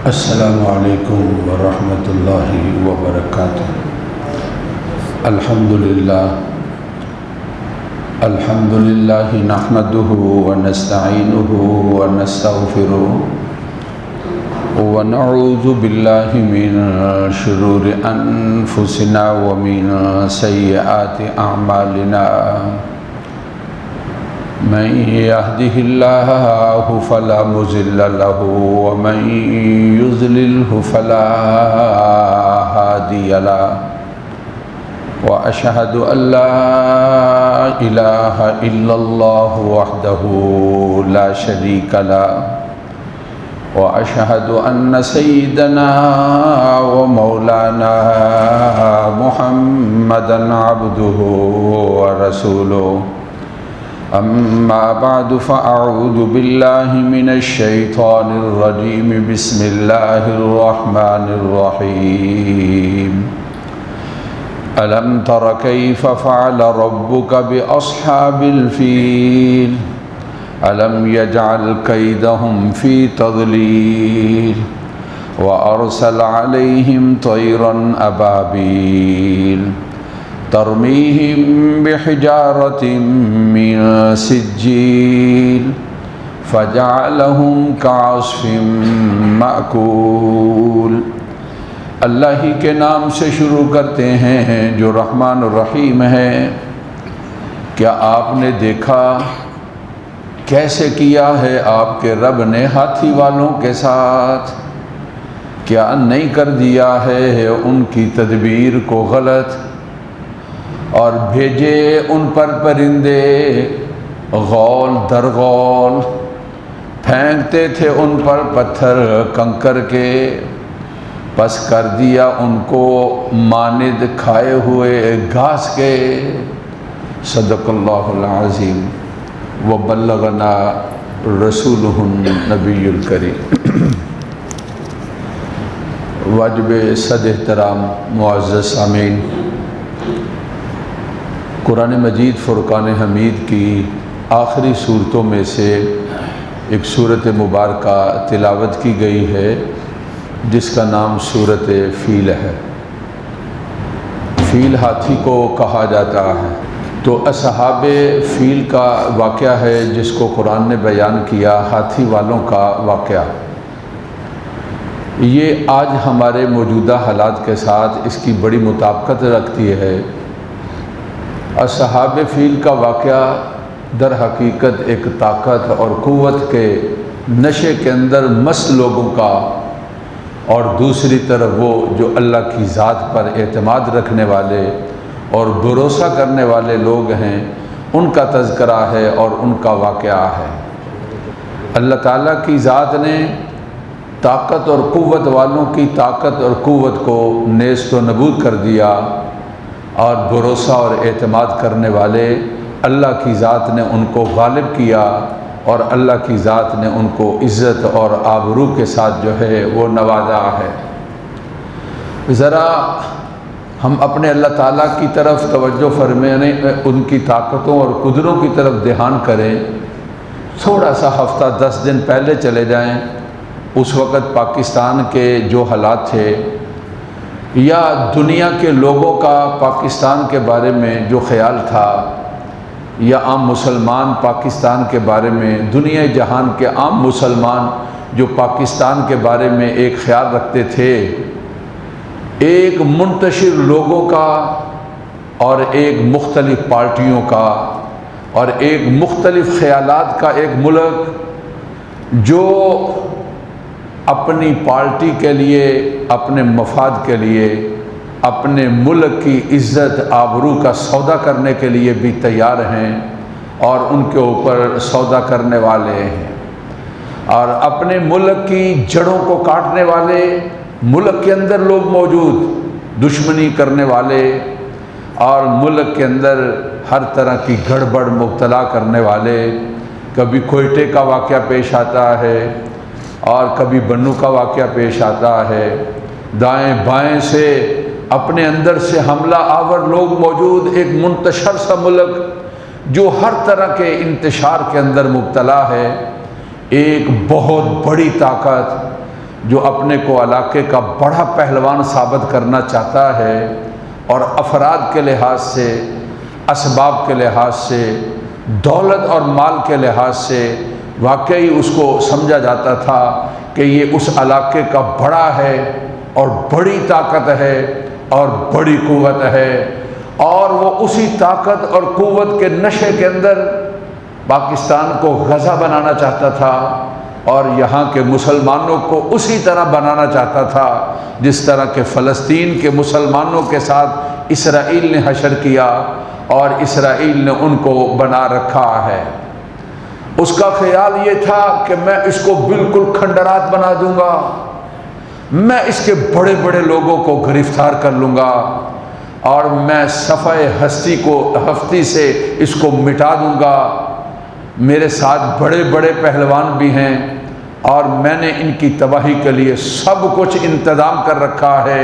السلام علیکم ورحمۃ اللہ وبرکاتہ۔ الحمد للہ نحمده ونستعینه ونستغفره ونعوذ باللہ من شرور انفسنا ومن سیئات اعمالنا، من يهده الله فلا مضل له ومن يضلله فلا هادي له، وأشهد أن لا إله إلا الله وحده لا شريك له، وأشهد أن سيدنا ومولانا محمدا عبده ورسوله، أما بعد فأعوذ بالله من الشيطان الرجيم، بسم الله الرحمن الرحيم۔ ألم تر كيف فعل ربك بأصحاب الفيل، ألم يجعل كيدهم في تضليل، وأرسل عليهم طيرا أبابيل ترميهم بحجارة من سجيل فجعلهم كعصف مأكول۔ اللہ ہی کے نام سے شروع کرتے ہیں جو رحمان الرحیم ہے۔ کیا آپ نے دیکھا کیسے کیا ہے آپ کے رب نے ہاتھی والوں کے ساتھ؟ کیا نہیں کر دیا ہے ان کی تدبیر کو غلط، اور بھیجے ان پر پرندے غول در غول، پھینکتے تھے ان پر پتھر کنکر کے، پس کر دیا ان کو ماند کھائے ہوئے گھاس کے۔ صدق اللہ العظیم وبلغنا رسولہ النبی الکریم۔ واجب صد احترام معزز سامعین، قرآن مجید فرقان حمید کی آخری صورتوں میں سے ایک صورت مبارکہ تلاوت کی گئی ہے جس کا نام صورت فیل ہے۔ فیل ہاتھی کو کہا جاتا ہے، تو اصحاب فیل کا واقعہ ہے جس کو قرآن نے بیان کیا، ہاتھی والوں کا واقعہ۔ یہ آج ہمارے موجودہ حالات کے ساتھ اس کی بڑی مطابقت رکھتی ہے۔ اصحاب فیل کا واقعہ در حقیقت ایک طاقت اور قوت کے نشے کے اندر مست لوگوں کا، اور دوسری طرف وہ جو اللہ کی ذات پر اعتماد رکھنے والے اور بھروسہ کرنے والے لوگ ہیں، ان کا تذکرہ ہے اور ان کا واقعہ ہے۔ اللہ تعالیٰ کی ذات نے طاقت اور قوت والوں کی طاقت اور قوت کو نیست و نبود کر دیا، اور بھروسہ اور اعتماد کرنے والے اللہ کی ذات نے ان کو غالب کیا، اور اللہ کی ذات نے ان کو عزت اور آبرو کے ساتھ جو ہے وہ نوازا ہے۔ ذرا ہم اپنے اللہ تعالیٰ کی طرف توجہ فرمانے، ان کی طاقتوں اور قدروں کی طرف دھیان کریں۔ تھوڑا سا ہفتہ 10 دن پہلے چلے جائیں، اس وقت پاکستان کے جو حالات تھے، یا دنیا کے لوگوں کا پاکستان کے بارے میں جو خیال تھا، یا عام مسلمان پاکستان کے بارے میں، دنیا جہان کے عام مسلمان جو پاکستان کے بارے میں ایک خیال رکھتے تھے، ایک منتشر لوگوں کا اور ایک مختلف پارٹیوں کا اور ایک مختلف خیالات کا ایک ملک جو اپنی پارٹی کے لیے، اپنے مفاد کے لیے، اپنے ملک کی عزت آبرو کا سودا کرنے کے لیے بھی تیار ہیں، اور ان کے اوپر سودا کرنے والے ہیں، اور اپنے ملک کی جڑوں کو کاٹنے والے، ملک کے اندر لوگ موجود دشمنی کرنے والے، اور ملک کے اندر ہر طرح کی گڑبڑ مبتلا کرنے والے۔ کبھی کوئٹے کا واقعہ پیش آتا ہے، اور کبھی بنو کا واقعہ پیش آتا ہے، دائیں بائیں سے اپنے اندر سے حملہ آور لوگ موجود، ایک منتشر سا ملک جو ہر طرح کے انتشار کے اندر مبتلا ہے، ایک بہت بڑی طاقت جو اپنے کو علاقے کا بڑا پہلوان ثابت کرنا چاہتا ہے اور افراد کے لحاظ سے، اسباب کے لحاظ سے، دولت اور مال کے لحاظ سے واقعی اس کو سمجھا جاتا تھا کہ یہ اس علاقے کا بڑا ہے اور بڑی طاقت ہے اور بڑی قوت ہے، اور وہ اسی طاقت اور قوت کے نشے کے اندر پاکستان کو غزہ بنانا چاہتا تھا اور یہاں کے مسلمانوں کو اسی طرح بنانا چاہتا تھا جس طرح کہ فلسطین کے مسلمانوں کے ساتھ اسرائیل نے حشر کیا اور اسرائیل نے ان کو بنا رکھا ہے۔ اس کا خیال یہ تھا کہ میں اس کو بالکل کھنڈرات بنا دوں گا، میں اس کے بڑے بڑے لوگوں کو گرفتار کر لوں گا اور میں صفحہ ہستی سے اس کو مٹا دوں گا۔ میرے ساتھ بڑے بڑے پہلوان بھی ہیں اور میں نے ان کی تباہی کے لیے سب کچھ انتظام کر رکھا ہے،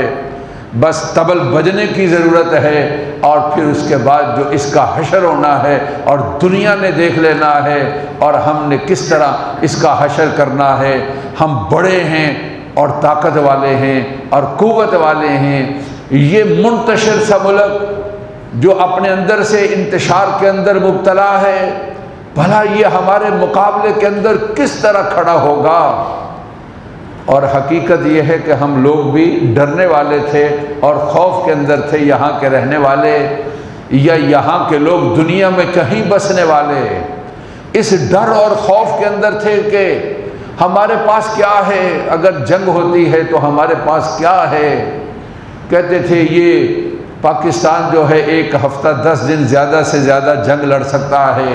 بس طبل بجنے کی ضرورت ہے اور پھر اس کے بعد جو اس کا حشر ہونا ہے اور دنیا نے دیکھ لینا ہے اور ہم نے کس طرح اس کا حشر کرنا ہے۔ ہم بڑے ہیں اور طاقت والے ہیں اور قوت والے ہیں۔ یہ منتشر سا ملک جو اپنے اندر سے انتشار کے اندر مبتلا ہے، بھلا یہ ہمارے مقابلے کے اندر کس طرح کھڑا ہوگا؟ اور حقیقت یہ ہے کہ ہم لوگ بھی ڈرنے والے تھے اور خوف کے اندر تھے، یہاں کے رہنے والے یا یہاں کے لوگ دنیا میں کہیں بسنے والے اس ڈر اور خوف کے اندر تھے کہ ہمارے پاس کیا ہے، اگر جنگ ہوتی ہے تو ہمارے پاس کیا ہے۔ کہتے تھے یہ پاکستان جو ہے 1 ہفتہ 10 دن زیادہ سے زیادہ جنگ لڑ سکتا ہے،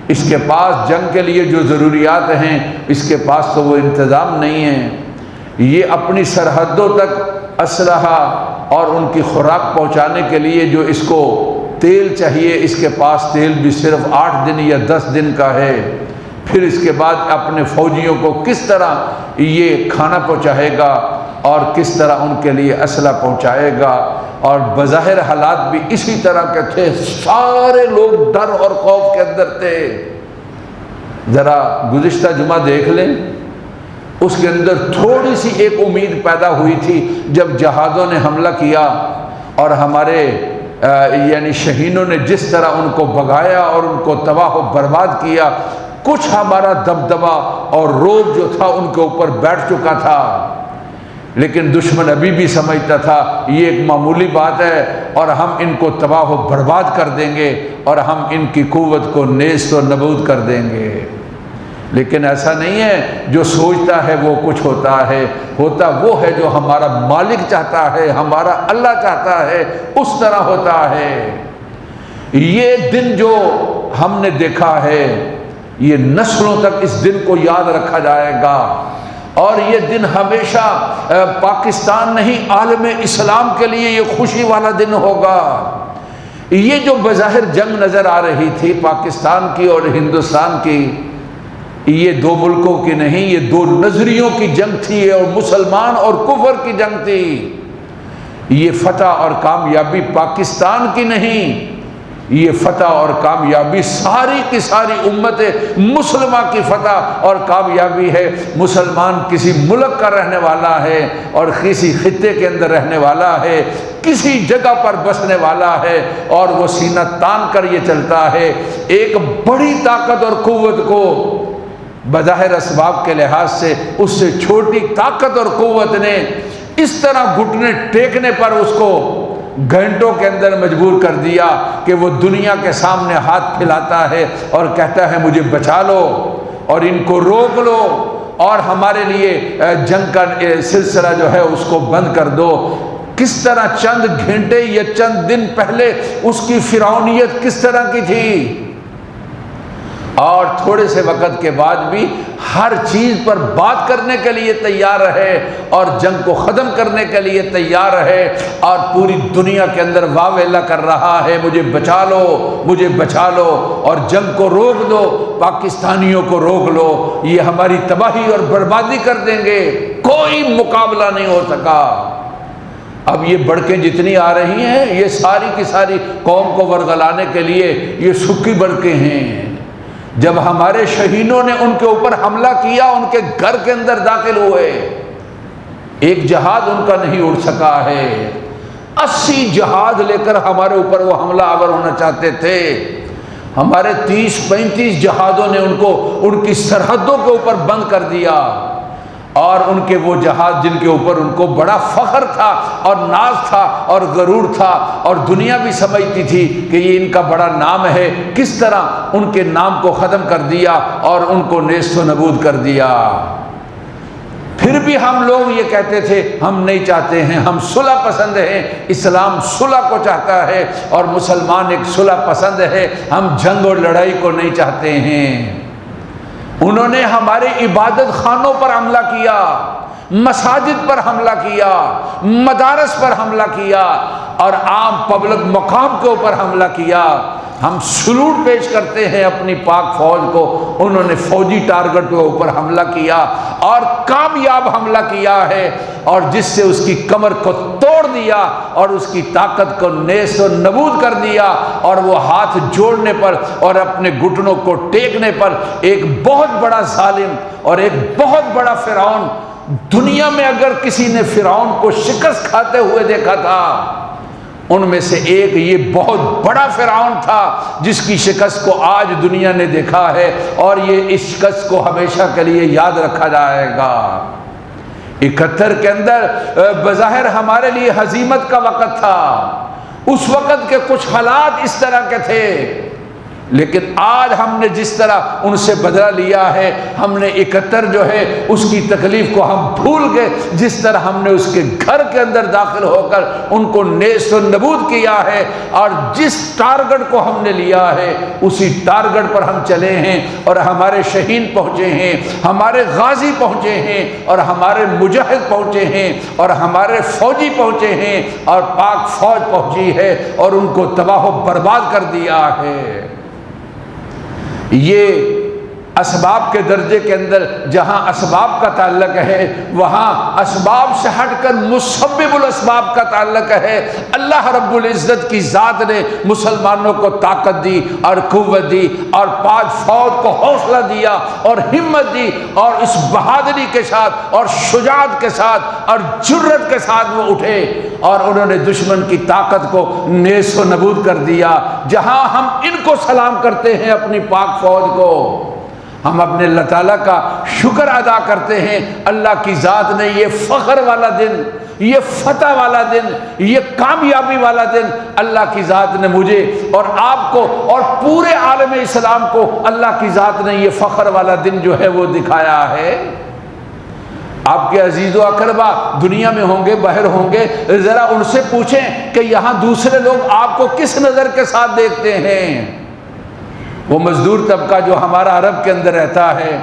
اس کے پاس جنگ کے لیے جو ضروریات ہیں اس کے پاس تو وہ انتظام نہیں ہے۔ یہ اپنی سرحدوں تک اسلحہ اور ان کی خوراک پہنچانے کے لیے جو اس کو تیل چاہیے، اس کے پاس تیل بھی صرف 8 دن یا 10 دن کا ہے۔ پھر اس کے بعد اپنے فوجیوں کو کس طرح یہ کھانا پہنچائے گا اور کس طرح ان کے لیے اسلحہ پہنچائے گا، اور بظاہر حالات بھی اسی طرح کے تھے۔ سارے لوگ ڈر اور خوف کے اندر تھے۔ ذرا گزشتہ جمعہ دیکھ لیں، اس کے اندر تھوڑی سی ایک امید پیدا ہوئی تھی جب جہازوں نے حملہ کیا اور ہمارے یعنی شہینوں نے جس طرح ان کو بھگایا اور ان کو تباہ و برباد کیا، کچھ ہمارا دبدبا اور روب جو تھا ان کے اوپر بیٹھ چکا تھا، لیکن دشمن ابھی بھی سمجھتا تھا یہ ایک معمولی بات ہے اور ہم ان کو تباہ و برباد کر دیں گے اور ہم ان کی قوت کو نیست و نابود کر دیں گے۔ لیکن ایسا نہیں ہے، جو سوچتا ہے وہ کچھ ہوتا ہے، ہوتا وہ ہے جو ہمارا مالک چاہتا ہے، ہمارا اللہ چاہتا ہے، اس طرح ہوتا ہے۔ یہ دن جو ہم نے دیکھا ہے یہ نسلوں تک اس دن کو یاد رکھا جائے گا، اور یہ دن ہمیشہ پاکستان نہیں عالم اسلام کے لیے یہ خوشی والا دن ہوگا۔ یہ جو بظاہر جنگ نظر آ رہی تھی پاکستان کی اور ہندوستان کی، یہ 2 ملکوں کی نہیں، یہ 2 نظریوں کی جنگ تھی اور مسلمان اور کفر کی جنگ تھی۔ یہ فتح اور کامیابی پاکستان کی نہیں، یہ فتح اور کامیابی ساری کی ساری امت مسلمہ کی فتح اور کامیابی ہے۔ مسلمان کسی ملک کا رہنے والا ہے اور کسی خطے کے اندر رہنے والا ہے، کسی جگہ پر بسنے والا ہے، اور وہ سینہ تان کر یہ چلتا ہے ایک بڑی طاقت اور قوت کو بظاہر اسباب کے لحاظ سے اس سے چھوٹی طاقت اور قوت نے اس طرح گھٹنے ٹیکنے پر اس کو گھنٹوں کے اندر مجبور کر دیا کہ وہ دنیا کے سامنے ہاتھ پھیلاتا ہے اور کہتا ہے مجھے بچا لو اور ان کو روک لو اور ہمارے لیے جنگ کا سلسلہ جو ہے اس کو بند کر دو۔ کس طرح چند گھنٹے یا چند دن پہلے اس کی فرعونیت کس طرح کی تھی، اور تھوڑے سے وقت کے بعد بھی ہر چیز پر بات کرنے کے لیے تیار رہے اور جنگ کو ختم کرنے کے لیے تیار رہے، اور پوری دنیا کے اندر واویلا کر رہا ہے مجھے بچا لو مجھے بچا لو اور جنگ کو روک دو، پاکستانیوں کو روک لو، یہ ہماری تباہی اور بربادی کر دیں گے۔ کوئی مقابلہ نہیں ہو سکا۔ اب یہ بڑکیں جتنی آ رہی ہیں یہ ساری کی ساری قوم کو ورغلانے کے لیے یہ سکی بڑکیں ہیں۔ جب ہمارے شہینوں نے ان کے اوپر حملہ کیا، ان کے گھر کے اندر داخل ہوئے، ایک جہاد ان کا نہیں اڑ سکا ہے، 80 جہاد لے کر ہمارے اوپر وہ حملہ آور ہونا چاہتے تھے، ہمارے 30-35 جہادوں نے ان کی سرحدوں کے اوپر بند کر دیا، اور ان کے وہ جہاد جن کے اوپر ان کو بڑا فخر تھا اور ناز تھا اور غرور تھا، اور دنیا بھی سمجھتی تھی کہ یہ ان کا بڑا نام ہے، کس طرح ان کے نام کو ختم کر دیا اور ان کو نیست و نابود کر دیا۔ پھر بھی ہم لوگ یہ کہتے تھے ہم نہیں چاہتے ہیں، ہم صلح پسند ہیں، اسلام صلح کو چاہتا ہے اور مسلمان ایک صلح پسند ہے، ہم جنگ اور لڑائی کو نہیں چاہتے ہیں۔ انہوں نے ہمارے عبادت خانوں پر حملہ کیا، مساجد پر حملہ کیا، مدارس پر حملہ کیا، اور عام پبلک مقام کے اوپر حملہ کیا۔ ہم سلوٹ پیش کرتے ہیں اپنی پاک فوج کو، انہوں نے فوجی ٹارگٹ کے اوپر حملہ کیا اور کامیاب حملہ کیا ہے، اور جس سے اس کی کمر کو توڑ دیا اور اس کی طاقت کو نیست و نابود کر دیا، اور وہ ہاتھ جوڑنے پر اور اپنے گھٹنوں کو ٹیکنے پر ایک بہت بڑا ظالم اور ایک بہت بڑا فرعون، دنیا میں اگر کسی نے فرعون کو شکست کھاتے ہوئے دیکھا تھا ان میں سے ایک یہ بہت بڑا فرعون تھا، جس کی شکست کو آج دنیا نے دیکھا ہے، اور یہ اس شکست کو ہمیشہ کے لیے یاد رکھا جائے گا۔ 71 کے اندر بظاہر ہمارے لیے ہزیمت کا وقت تھا، اس وقت کے کچھ حالات اس طرح کے تھے، لیکن آج ہم نے جس طرح ان سے بدلہ لیا ہے، ہم نے 71 جو ہے اس کی تکلیف کو ہم بھول گئے، جس طرح ہم نے اس کے گھر کے اندر داخل ہو کر ان کو نیست و نابود کیا ہے، اور جس ٹارگٹ کو ہم نے لیا ہے اسی ٹارگٹ پر ہم چلے ہیں، اور ہمارے شہین پہنچے ہیں، ہمارے غازی پہنچے ہیں، اور ہمارے مجاہد پہنچے ہیں، اور ہمارے فوجی پہنچے ہیں، اور پاک فوج پہنچی ہے اور ان کو تباہ و برباد کر دیا ہے۔ یہ اسباب کے درجے کے اندر جہاں اسباب کا تعلق ہے، وہاں اسباب سے ہٹ کر مسبب الاسباب کا تعلق ہے۔ اللہ رب العزت کی ذات نے مسلمانوں کو طاقت دی اور قوت دی، اور پاک فوج کو حوصلہ دیا اور ہمت دی، اور اس بہادری کے ساتھ اور شجاعت کے ساتھ اور جرأت کے ساتھ وہ اٹھے، اور انہوں نے دشمن کی طاقت کو نیست و نابود کر دیا۔ جہاں ہم ان کو سلام کرتے ہیں اپنی پاک فوج کو، ہم اپنے اللہ تعالیٰ کا شکر ادا کرتے ہیں۔ اللہ کی ذات نے یہ فخر والا دن، یہ فتح والا دن، یہ کامیابی والا دن اللہ کی ذات نے مجھے اور آپ کو اور پورے عالم اسلام کو، اللہ کی ذات نے یہ فخر والا دن جو ہے وہ دکھایا ہے۔ آپ کے عزیز و اقربا دنیا میں ہوں گے، باہر ہوں گے، ذرا ان سے پوچھیں کہ یہاں دوسرے لوگ آپ کو کس نظر کے ساتھ دیکھتے ہیں؟ وہ مزدور طبقہ جو ہمارا عرب کے اندر رہتا ہے،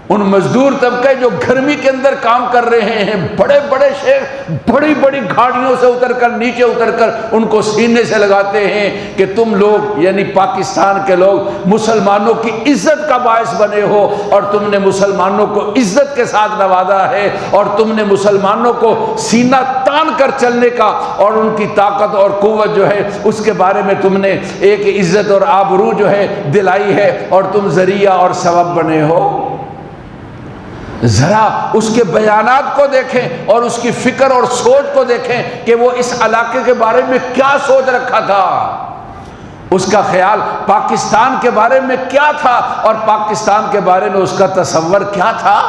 ان مزدور طبقے جو گرمی کے اندر کام کر رہے ہیں، بڑے بڑے شیخ بڑی بڑی گاڑیوں سے اتر کر نیچے اتر کر ان کو سینے سے لگاتے ہیں کہ تم لوگ یعنی پاکستان کے لوگ مسلمانوں کی عزت کا باعث بنے ہو، اور تم نے مسلمانوں کو عزت کے ساتھ نوازا ہے، اور تم نے مسلمانوں کو سینہ تان کر چلنے کا اور ان کی طاقت اور قوت جو ہے اس کے بارے میں تم نے ایک عزت اور آبرو جو ہے دلائی ہے، اور تم ذریعہ اور سبب بنے ہو۔ ذرا اس کے بیانات کو دیکھیں اور اس کی فکر اور سوچ کو دیکھیں کہ وہ اس علاقے کے بارے میں کیا سوچ رکھا تھا، اس کا خیال پاکستان کے بارے میں کیا تھا، اور پاکستان کے بارے میں اس کا تصور کیا تھا،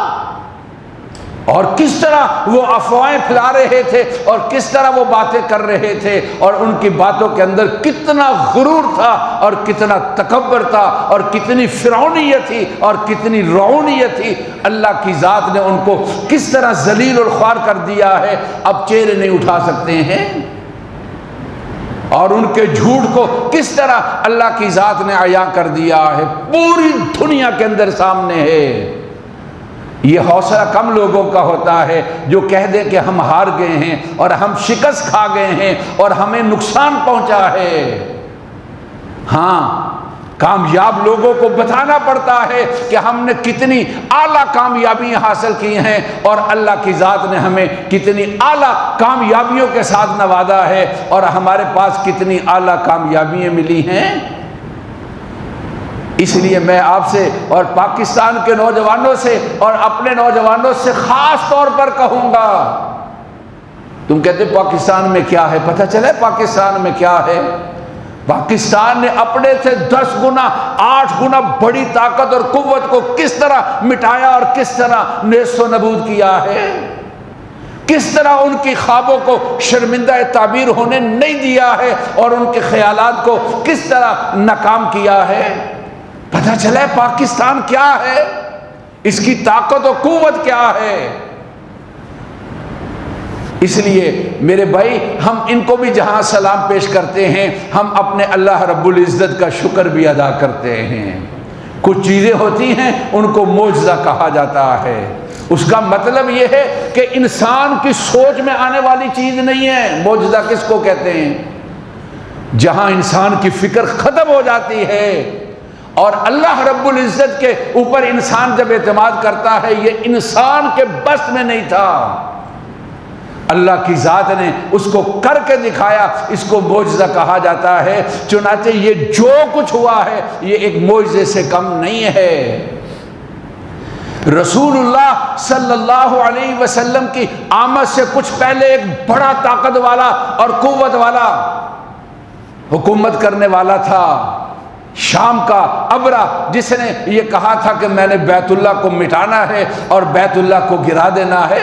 اور کس طرح وہ افواہیں پھیلا رہے تھے اور کس طرح وہ باتیں کر رہے تھے، اور ان کی باتوں کے اندر کتنا غرور تھا اور کتنا تکبر تھا اور کتنی فرعونیت تھی اور کتنی رعونیت تھی۔ اللہ کی ذات نے ان کو کس طرح ذلیل اور خوار کر دیا ہے، اب چہرے نہیں اٹھا سکتے ہیں، اور ان کے جھوٹ کو کس طرح اللہ کی ذات نے عیاں کر دیا ہے، پوری دنیا کے اندر سامنے ہے۔ یہ حوصلہ کم لوگوں کا ہوتا ہے جو کہہ دے کہ ہم ہار گئے ہیں اور ہم شکست کھا گئے ہیں اور ہمیں نقصان پہنچا ہے۔ ہاں، کامیاب لوگوں کو بتانا پڑتا ہے کہ ہم نے کتنی اعلیٰ کامیابیاں حاصل کی ہیں، اور اللہ کی ذات نے ہمیں کتنی اعلیٰ کامیابیوں کے ساتھ نوازا ہے، اور ہمارے پاس کتنی اعلیٰ کامیابیاں ملی ہیں۔ اس لیے میں آپ سے اور پاکستان کے نوجوانوں سے اور اپنے نوجوانوں سے خاص طور پر کہوں گا تم کہتے پاکستان میں کیا ہے، پتہ چلے پاکستان میں کیا ہے؟ پاکستان نے اپنے سے 10 گنا 8 گنا بڑی طاقت اور قوت کو کس طرح مٹایا اور کس طرح نیست و نابود کیا ہے، کس طرح ان کی خوابوں کو شرمندہ تعبیر ہونے نہیں دیا ہے اور ان کے خیالات کو کس طرح ناکام کیا ہے۔ پتہ چلے پاکستان کیا ہے، اس کی طاقت و قوت کیا ہے۔ اس لیے میرے بھائی، ہم ان کو بھی جہاں سلام پیش کرتے ہیں، ہم اپنے اللہ رب العزت کا شکر بھی ادا کرتے ہیں۔ کچھ چیزیں ہوتی ہیں ان کو معجزہ کہا جاتا ہے، اس کا مطلب یہ ہے کہ انسان کی سوچ میں آنے والی چیز نہیں ہے۔ معجزہ کس کو کہتے ہیں؟ جہاں انسان کی فکر ختم ہو جاتی ہے اور اللہ رب العزت کے اوپر انسان جب اعتماد کرتا ہے، یہ انسان کے بس میں نہیں تھا، اللہ کی ذات نے اس کو کر کے دکھایا، اس کو معجزہ کہا جاتا ہے۔ چنانچہ یہ جو کچھ ہوا ہے یہ ایک معجزے سے کم نہیں ہے۔ رسول اللہ صلی اللہ علیہ وسلم کی آمد سے کچھ پہلے ایک بڑا طاقت والا اور قوت والا حکومت کرنے والا تھا، شام کا ابرہ، جس نے یہ کہا تھا کہ میں نے بیت اللہ کو مٹانا ہے اور بیت اللہ کو گرا دینا ہے۔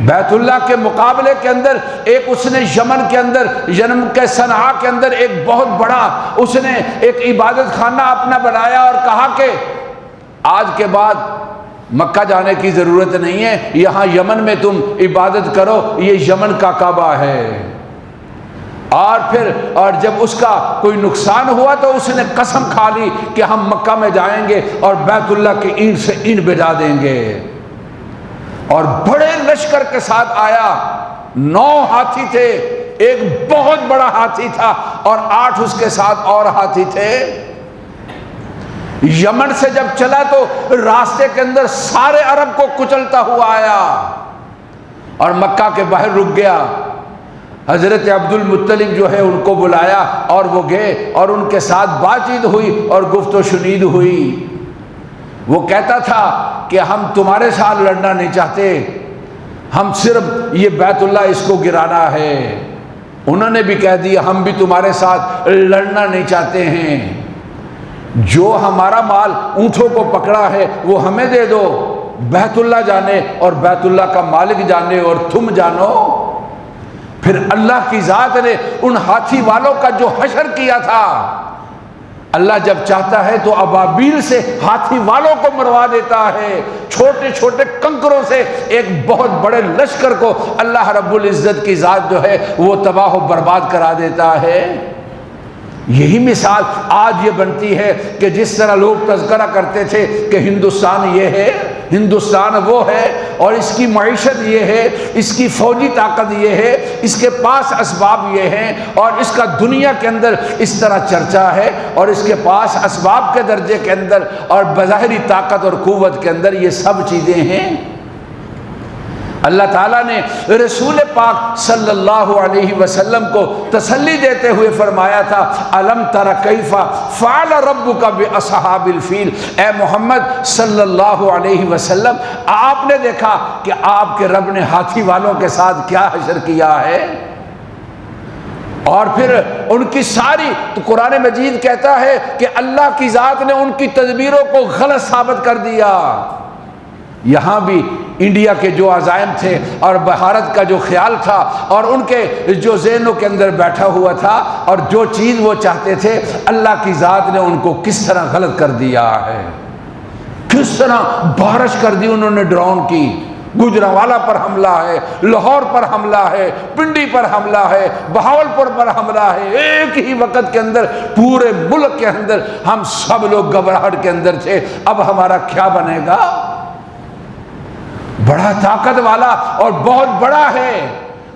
بیت اللہ کے مقابلے کے اندر ایک اس نے یمن کے اندر، یمن کے صنعاء کے اندر ایک بہت بڑا اس نے ایک عبادت خانہ اپنا بنایا اور کہا کہ آج کے بعد مکہ جانے کی ضرورت نہیں ہے، یہاں یمن میں تم عبادت کرو، یہ یمن کا کعبہ ہے۔ اور جب اس کا کوئی نقصان ہوا تو اس نے قسم کھا لی کہ ہم مکہ میں جائیں گے اور بیت اللہ کی اینٹ سے اینٹ بجا دیں گے، اور بڑے لشکر کے ساتھ آیا۔ 9 ہاتھی تھے، ایک بہت بڑا ہاتھی تھا اور 8 اس کے ساتھ اور ہاتھی تھے۔ یمن سے جب چلا تو راستے کے اندر سارے عرب کو کچلتا ہوا آیا اور مکہ کے باہر رک گیا۔ حضرت عبد المطلب جو ہے ان کو بلایا اور وہ گئے اور ان کے ساتھ بات چیت ہوئی اور گفت و شنید ہوئی۔ وہ کہتا تھا کہ ہم تمہارے ساتھ لڑنا نہیں چاہتے، ہم صرف یہ بیت اللہ اس کو گرانا ہے۔ انہوں نے بھی کہہ دیا ہم بھی تمہارے ساتھ لڑنا نہیں چاہتے ہیں، جو ہمارا مال اونٹوں کو پکڑا ہے وہ ہمیں دے دو، بیت اللہ جانے اور بیت اللہ کا مالک جانے اور تم جانو۔ پھر اللہ کی ذات نے ان ہاتھی والوں کا جو حشر کیا تھا، اللہ جب چاہتا ہے تو ابابیل سے ہاتھی والوں کو مروا دیتا ہے، چھوٹے چھوٹے کنکروں سے ایک بہت بڑے لشکر کو اللہ رب العزت کی ذات جو ہے وہ تباہ و برباد کرا دیتا ہے۔ یہی مثال آج یہ بنتی ہے کہ جس طرح لوگ تذکرہ کرتے تھے کہ ہندوستان یہ ہے، ہندوستان وہ ہے، اور اس کی معیشت یہ ہے، اس کی فوجی طاقت یہ ہے، اس کے پاس اسباب یہ ہیں، اور اس کا دنیا کے اندر اس طرح چرچا ہے، اور اس کے پاس اسباب کے درجے کے اندر اور بظاہری طاقت اور قوت کے اندر یہ سب چیزیں ہیں۔ اللہ تعالیٰ نے رسول پاک صلی اللہ علیہ وسلم کو تسلی دیتے ہوئے فرمایا تھا الم تر کیف فعل ربک باصحاب الفیل، اے محمد صلی اللہ علیہ وسلم آپ نے دیکھا کہ آپ کے رب نے ہاتھی والوں کے ساتھ کیا حشر کیا ہے۔ اور پھر ان کی ساری، تو قرآن مجید کہتا ہے کہ اللہ کی ذات نے ان کی تدبیروں کو غلط ثابت کر دیا۔ یہاں بھی انڈیا کے جو عزائم تھے اور بھارت کا جو خیال تھا اور ان کے جو ذہنوں کے اندر بیٹھا ہوا تھا اور جو چیز وہ چاہتے تھے، اللہ کی ذات نے ان کو کس طرح غلط کر دیا ہے، کس طرح بارش کر دی انہوں نے ڈرون کی۔ گوجرانوالا پر حملہ ہے، لاہور پر حملہ ہے، پنڈی پر حملہ ہے، بہاولپور پر حملہ ہے، ایک ہی وقت کے اندر پورے ملک کے اندر ہم سب لوگ گھبراہٹ کے اندر تھے، اب ہمارا کیا بنے گا؟ بڑا طاقت والا اور بہت بڑا ہے۔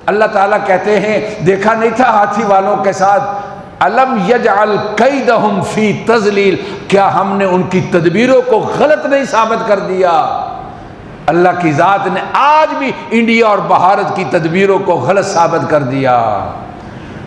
اللہ تعالیٰ کہتے ہیں دیکھا نہیں تھا ہاتھی والوں کے ساتھ، الم یجعل کیدہم فی تضلیل، کیا ہم نے ان کی تدبیروں کو غلط نہیں ثابت کر دیا؟ اللہ کی ذات نے آج بھی انڈیا اور بھارت کی تدبیروں کو غلط ثابت کر دیا۔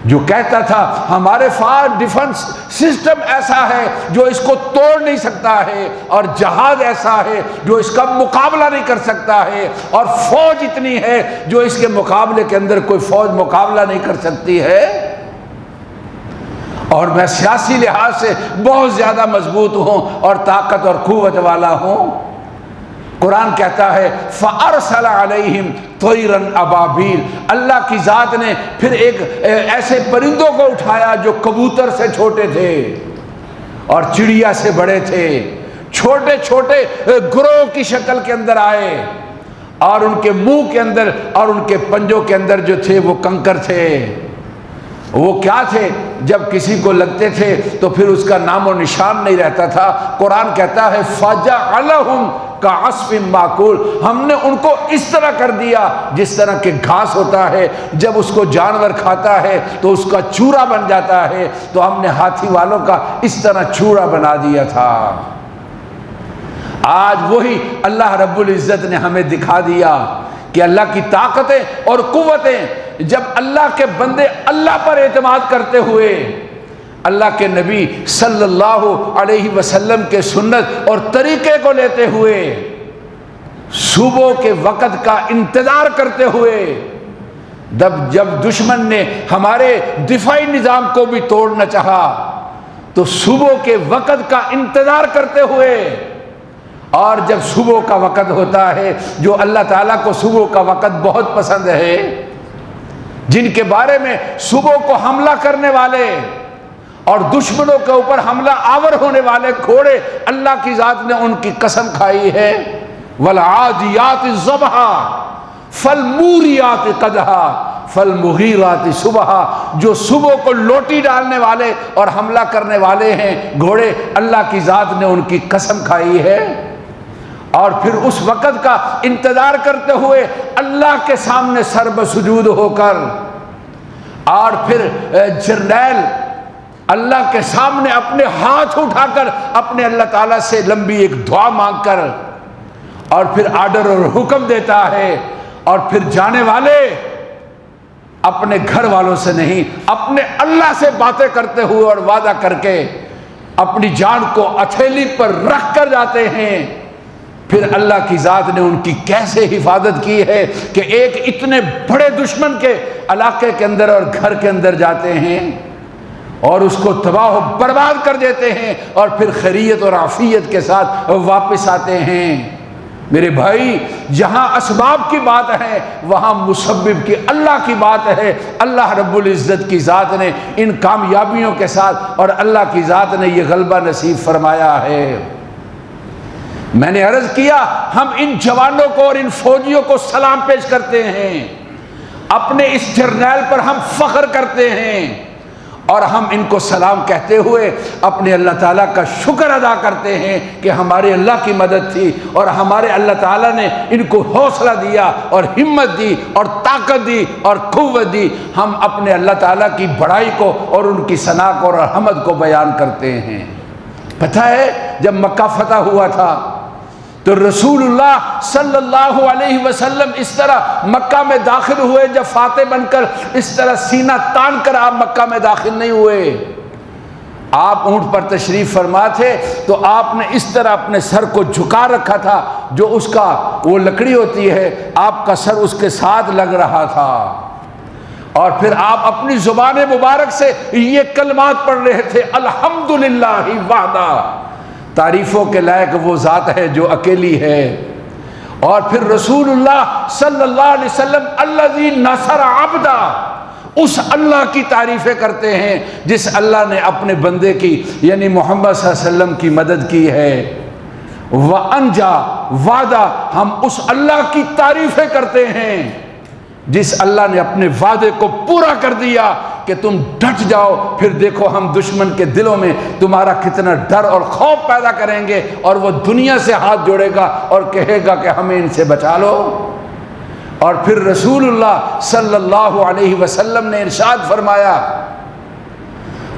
جو کہتا تھا ہمارے پاس ڈیفنس سسٹم ایسا ہے جو اس کو توڑ نہیں سکتا ہے، اور جہاز ایسا ہے جو اس کا مقابلہ نہیں کر سکتا ہے، اور فوج اتنی ہے جو اس کے مقابلے کے اندر کوئی فوج مقابلہ نہیں کر سکتی ہے، اور میں سیاسی لحاظ سے بہت زیادہ مضبوط ہوں اور طاقت اور قوت والا ہوں۔ قرآن کہتا ہے فَأَرْسَلَ عَلَيْهِمْ طَيْرًا أَبَابِيلَ، اللہ کی ذات نے پھر ایک ایسے پرندوں کو اٹھایا جو کبوتر سے چھوٹے تھے اور چڑیا سے بڑے تھے، چھوٹے چھوٹے گروہ کی شکل کے اندر آئے، اور ان کے منہ کے اندر اور ان کے پنجوں کے اندر جو تھے وہ کنکر تھے۔ وہ کیا تھے؟ جب کسی کو لگتے تھے تو پھر اس کا نام و نشان نہیں رہتا تھا۔ قرآن کہتا ہے فَجَعَلَهُمْ كَعَصْفٍ مَّأْكُولٍ، ہم نے ان کو اس طرح کر دیا جس طرح کہ گھاس ہوتا ہے، جب اس کو جانور کھاتا ہے تو اس کا چورا بن جاتا ہے، تو ہم نے ہاتھی والوں کا اس طرح چورا بنا دیا تھا۔ آج وہی اللہ رب العزت نے ہمیں دکھا دیا کہ اللہ کی طاقتیں اور قوتیں، جب اللہ کے بندے اللہ پر اعتماد کرتے ہوئے اللہ کے نبی صلی اللہ علیہ وسلم کے سنت اور طریقے کو لیتے ہوئے، صبح کے وقت کا انتظار کرتے ہوئے، جب دشمن نے ہمارے دفاعی نظام کو بھی توڑنا چاہا تو صبح کے وقت کا انتظار کرتے ہوئے، اور جب صبح کا وقت ہوتا ہے، جو اللہ تعالیٰ کو صبح کا وقت بہت پسند ہے، جن کے بارے میں صبح کو حملہ کرنے والے اور دشمنوں کے اوپر حملہ آور ہونے والے گھوڑے، اللہ کی ذات نے ان کی قسم کھائی ہے وَالْعَادِيَاتِ ضَبْحًا فَالْمُورِيَاتِ قَدْحًا فَالْمُغِيرَاتِ صُبْحًا، جو صبح کو لوٹی ڈالنے والے اور حملہ کرنے والے ہیں گھوڑے، اللہ کی ذات نے ان کی قسم کھائی ہے۔ اور پھر اس وقت کا انتظار کرتے ہوئے اللہ کے سامنے سر بسجود ہو کر، اور پھر جرنیل اللہ کے سامنے اپنے ہاتھ اٹھا کر اپنے اللہ تعالیٰ سے لمبی ایک دعا مانگ کر، اور پھر آرڈر اور حکم دیتا ہے، اور پھر جانے والے اپنے گھر والوں سے نہیں، اپنے اللہ سے باتیں کرتے ہوئے اور وعدہ کر کے اپنی جان کو ہتھیلی پر رکھ کر جاتے ہیں۔ پھر اللہ کی ذات نے ان کی کیسے حفاظت کی ہے کہ ایک اتنے بڑے دشمن کے علاقے کے اندر اور گھر کے اندر جاتے ہیں اور اس کو تباہ و برباد کر دیتے ہیں، اور پھر خیریت اور عافیت کے ساتھ واپس آتے ہیں۔ میرے بھائی، جہاں اسباب کی بات ہے وہاں مسبب کی اللہ کی بات ہے۔ اللہ رب العزت کی ذات نے ان کامیابیوں کے ساتھ، اور اللہ کی ذات نے یہ غلبہ نصیب فرمایا ہے۔ میں نے عرض کیا، ہم ان جوانوں کو اور ان فوجیوں کو سلام پیش کرتے ہیں، اپنے اس جرنیل پر ہم فخر کرتے ہیں، اور ہم ان کو سلام کہتے ہوئے اپنے اللہ تعالیٰ کا شکر ادا کرتے ہیں کہ ہمارے اللہ کی مدد تھی، اور ہمارے اللہ تعالیٰ نے ان کو حوصلہ دیا اور ہمت دی اور طاقت دی اور قوت دی۔ ہم اپنے اللہ تعالیٰ کی بڑائی کو اور ان کی ثنا کو اور حمد کو بیان کرتے ہیں۔ پتہ ہے جب مکہ فتح ہوا تھا تو رسول اللہ صلی اللہ علیہ وسلم اس طرح مکہ میں داخل ہوئے، جب فاتح بن کر اس طرح سینہ تان کر آپ مکہ میں داخل نہیں ہوئے۔ آپ اونٹ پر تشریف فرما تھے تو آپ نے اس طرح اپنے سر کو جھکا رکھا تھا، جو اس کا وہ لکڑی ہوتی ہے، آپ کا سر اس کے ساتھ لگ رہا تھا، اور پھر آپ اپنی زبان مبارک سے یہ کلمات پڑھ رہے تھے، الحمدللہ وحدہ، تعریفوں کے لائق وہ ذات ہے جو اکیلی ہے۔ اور پھر رسول اللہ صلی اللہ علیہ وسلم الذی نصر عبدا، اس اللہ کی تعریفیں کرتے ہیں جس اللہ نے اپنے بندے کی یعنی محمد صلی اللہ علیہ وسلم کی مدد کی ہے۔ وانجا وعدہ، ہم اس اللہ کی تعریفیں کرتے ہیں جس اللہ نے اپنے وعدے کو پورا کر دیا کہ تم ڈٹ جاؤ، پھر دیکھو ہم دشمن کے دلوں میں تمہارا کتنا ڈر اور خوف پیدا کریں گے، اور وہ دنیا سے ہاتھ جوڑے گا اور کہے گا کہ ہمیں ان سے بچا لو۔ اور پھر رسول اللہ صلی اللہ علیہ وسلم نے ارشاد فرمایا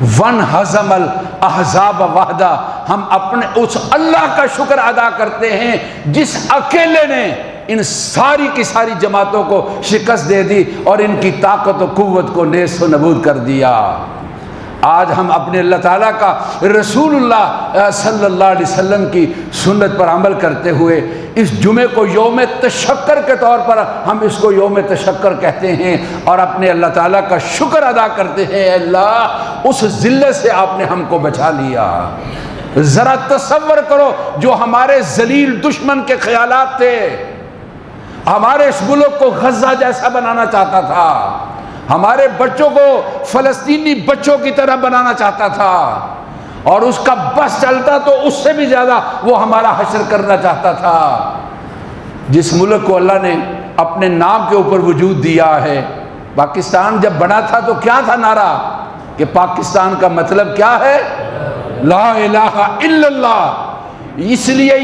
وَانْهَزَمَ الْأَحْزَابَ وَحْدَهُ، ہم اپنے اس اللہ کا شکر ادا کرتے ہیں جس اکیلے نے ان ساری کی ساری جماعتوں کو شکست دے دی اور ان کی طاقت و قوت کو نیست و نابود کر دیا۔ آج ہم اپنے اللہ تعالیٰ کا رسول اللہ صلی اللہ علیہ وسلم کی سنت پر عمل کرتے ہوئے اس جمعے کو یوم تشکر کے طور پر ہم اس کو یوم تشکر کہتے ہیں اور اپنے اللہ تعالیٰ کا شکر ادا کرتے ہیں، اے اللہ اس ذلت سے آپ نے ہم کو بچا لیا۔ ذرا تصور کرو جو ہمارے ذلیل دشمن کے خیالات تھے، ہمارے اس ملک کو غزہ جیسا بنانا چاہتا تھا، ہمارے بچوں کو فلسطینی بچوں کی طرح بنانا چاہتا تھا، اور اس کا بس چلتا تو اس سے بھی زیادہ وہ ہمارا حشر کرنا چاہتا تھا۔ جس ملک کو اللہ نے اپنے نام کے اوپر وجود دیا ہے، پاکستان جب بنا تھا تو کیا تھا نعرہ کہ پاکستان کا مطلب کیا ہے؟ لا الہ الا اللہ۔ اس لیے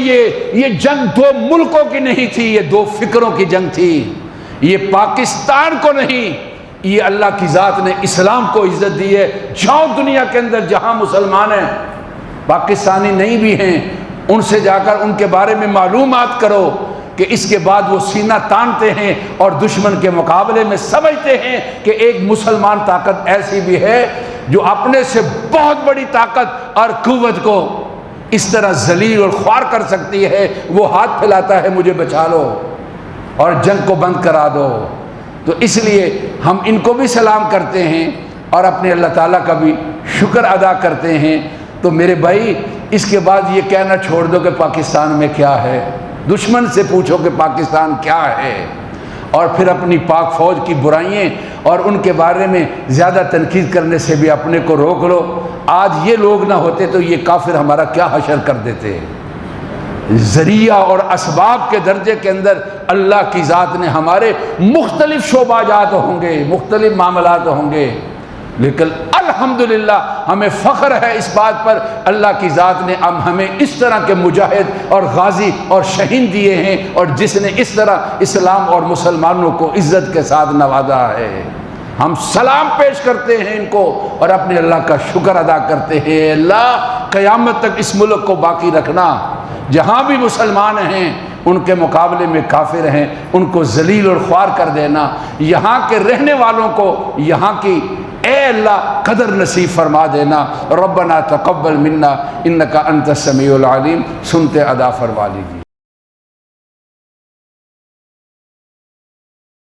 یہ جنگ دو ملکوں کی نہیں تھی، یہ دو فکروں کی جنگ تھی۔ یہ پاکستان کو نہیں، یہ اللہ کی ذات نے اسلام کو عزت دی ہے۔ جاؤ دنیا کے اندر جہاں مسلمان ہیں، پاکستانی نہیں بھی ہیں، ان سے جا کر ان کے بارے میں معلومات کرو کہ اس کے بعد وہ سینہ تانتے ہیں اور دشمن کے مقابلے میں سمجھتے ہیں کہ ایک مسلمان طاقت ایسی بھی ہے جو اپنے سے بہت بڑی طاقت اور قوت کو اس طرح ذلیل اور خوار کر سکتی ہے۔ وہ ہاتھ پھیلاتا ہے مجھے بچا لو اور جنگ کو بند کرا دو۔ تو اس لیے ہم ان کو بھی سلام کرتے ہیں اور اپنے اللہ تعالیٰ کا بھی شکر ادا کرتے ہیں۔ تو میرے بھائی اس کے بعد یہ کہنا چھوڑ دو کہ پاکستان میں کیا ہے، دشمن سے پوچھو کہ پاکستان کیا ہے، اور پھر اپنی پاک فوج کی برائیاں اور ان کے بارے میں زیادہ تنقید کرنے سے بھی اپنے کو روک لو۔ آج یہ لوگ نہ ہوتے تو یہ کافر ہمارا کیا حشر کر دیتے۔ ذریعہ اور اسباب کے درجے کے اندر اللہ کی ذات نے ہمارے مختلف شعبہ جات ہوں گے، مختلف معاملات ہوں گے، لیکن الحمدللہ ہمیں فخر ہے اس بات پر اللہ کی ذات نے ہمیں اس طرح کے مجاہد اور غازی اور شہید دیے ہیں، اور جس نے اس طرح اسلام اور مسلمانوں کو عزت کے ساتھ نوازا ہے۔ ہم سلام پیش کرتے ہیں ان کو اور اپنے اللہ کا شکر ادا کرتے ہیں۔ اللہ قیامت تک اس ملک کو باقی رکھنا، جہاں بھی مسلمان ہیں ان کے مقابلے میں کافر ہیں ان کو ذلیل اور خوار کر دینا، یہاں کے رہنے والوں کو یہاں کی اے اللہ قدر نصیب فرما دینا۔ ربنا تقبل منا انک انت السمیع العلیم، سنتے ادا فرما لیجیے۔